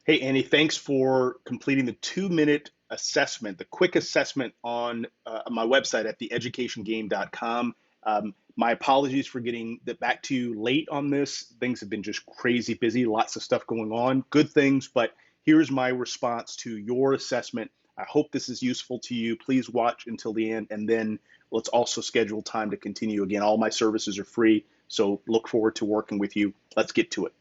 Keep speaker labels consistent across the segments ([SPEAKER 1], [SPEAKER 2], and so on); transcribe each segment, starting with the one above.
[SPEAKER 1] Hey, Annie, thanks for completing the 2 minute assessment, the quick assessment on my website at theeducationgame.com. My apologies for getting back to you late on this. Things have been just crazy busy, lots of stuff going on, good things, but here's my response to your assessment. I hope this is useful to you. Please watch until the end, and then let's also schedule time to continue. Again, all my services are free, so look forward to working with you. Let's get to it.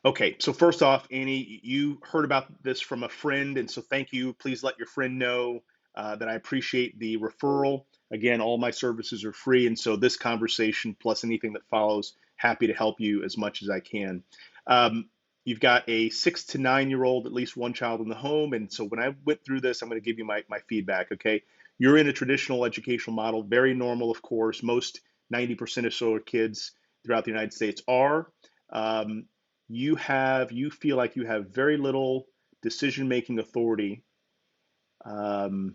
[SPEAKER 1] Okay, so first off, Annie, you heard about this from a friend, and so thank you. Please let your friend know that I appreciate the referral. Again, all my services are free, and so this conversation plus anything that follows, happy to help you as much as I can. Um, you've got a 6 to 9 year old, at least one child in the home, and so when I went through this, I'm going to give you my feedback, okay? You're in a traditional educational model, very normal, of course. Most 90% or so of kids throughout the United States are. Um, you feel like you have very little decision making authority um,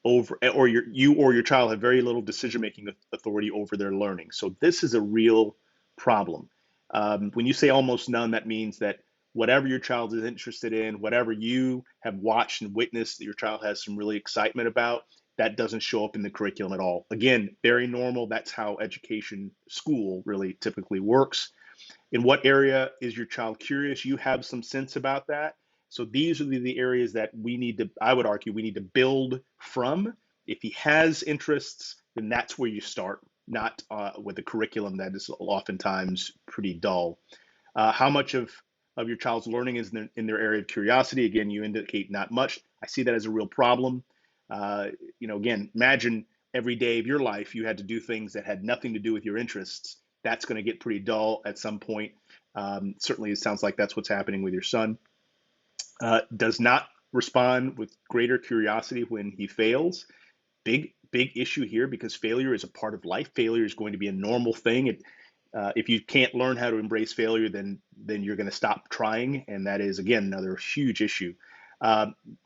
[SPEAKER 1] over or your child have very little decision making authority over their learning. So this is a real problem. When you say almost none, that means that whatever your child is interested in, whatever you have watched and witnessed that your child has some really excitement about, that doesn't show up in the curriculum at all. Again, very normal. That's how education, school really typically works. In what area is your child curious? You have some sense about that. So these are the areas that we need to, I would argue, we need to build from. If he has interests, then that's where you start, not with a curriculum that is oftentimes pretty dull. How much of your child's learning is in their area of curiosity? Again, you indicate not much. I see that as a real problem. Again, imagine every day of your life you had to do things that had nothing to do with your interests. That's going to get pretty dull at some point. Certainly, it sounds like that's what's happening with your son. Does not respond with greater curiosity when he fails. Big issue here because failure is a part of life. Failure is going to be a normal thing. If you can't learn how to embrace failure, then you're going to stop trying, and that is again another huge issue.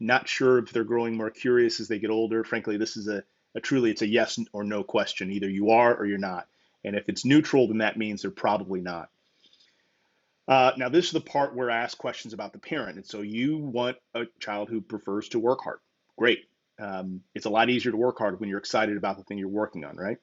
[SPEAKER 1] Not sure if they're growing more curious as they get older. Frankly, this is a truly it's a yes or no question. Either you are or you're not. And if it's neutral, then that means they're probably not. Now, this is the part where I ask questions about the parent. And so you want a child who prefers to work hard. Great. It's a lot easier to work hard when you're excited about the thing you're working on, right?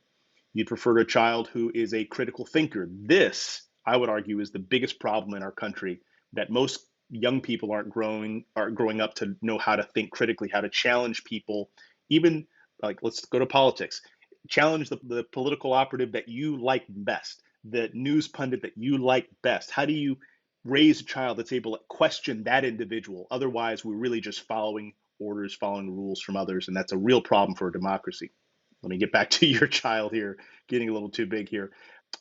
[SPEAKER 1] You'd prefer a child who is a critical thinker. This, I would argue, is the biggest problem in our country that most young people aren't growing up to know how to think critically, how to challenge people, even like let's go to politics. Challenge the political operative that you like best, the news pundit that you like best. How do you raise a child that's able to question that individual? Otherwise, we're really just following orders, following rules from others, and that's a real problem for a democracy. Let me get back to your child here, getting a little too big here.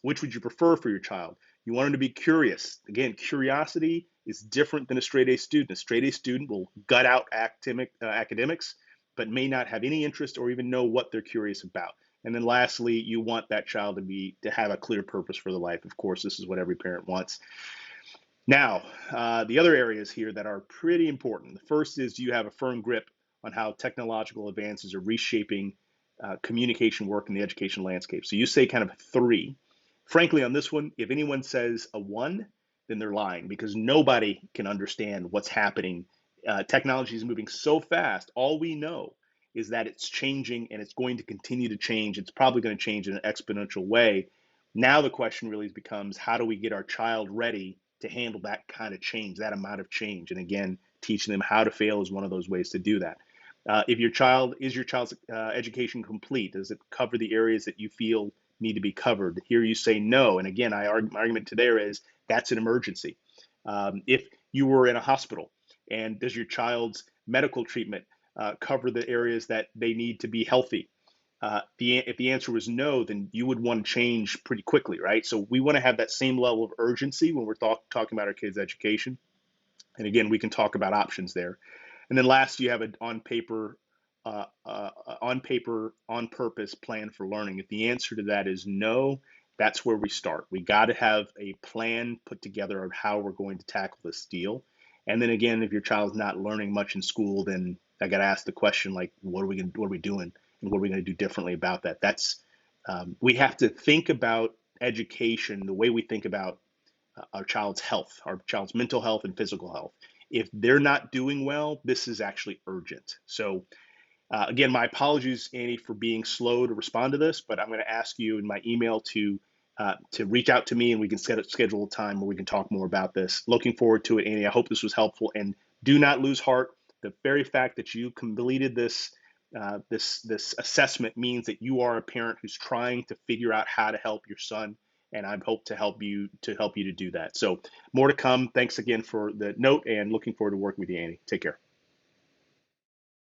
[SPEAKER 1] Which would you prefer for your child? You want them to be curious. Again, curiosity is different than a straight A student. A straight A student will gut out academics, but may not have any interest or even know what they're curious about. And then lastly, you want that child to have a clear purpose for their life. Of course, this is what every parent wants. Now, the other areas here that are pretty important. The first is, do you have a firm grip on how technological advances are reshaping communication work in the education landscape? So you say kind of three. Frankly, on this one, if anyone says a one, then they're lying because nobody can understand what's happening. Technology is moving so fast. All we know is that it's changing and it's going to continue to change. It's probably going to change in an exponential way. Now the question really becomes, how do we get our child ready to handle that kind of change, that amount of change? And again, teaching them how to fail is one of those ways to do that. If your child's education complete? Does it cover the areas that you feel need to be covered? Here you say no. And again, my argument to there is that's an emergency. If you were in a hospital and does your child's medical treatment cover the areas that they need to be healthy? If the answer was no, then you would want to change pretty quickly, right? So we want to have that same level of urgency when we're talking about our kids' education. And again, we can talk about options there. And then last, you have an on paper, on purpose plan for learning. If the answer to that is no, that's where we start. We got to have a plan put together of how we're going to tackle this deal. And then again, if your child's not learning much in school, then I got to ask the question like, what are we doing, and what are we going to do differently about that? We have to think about education the way we think about our child's health, our child's mental health and physical health. If they're not doing well, this is actually urgent. So again, my apologies, Annie, for being slow to respond to this, but I'm going to ask you in my email to reach out to me, and we can schedule a time where we can talk more about this. Looking forward to it, Annie. I hope this was helpful, and do not lose heart. The very fact that you completed this assessment means that you are a parent who's trying to figure out how to help your son, and I hope to help you to do that. So more to come. Thanks again for the note, and looking forward to working with you, Annie. Take care.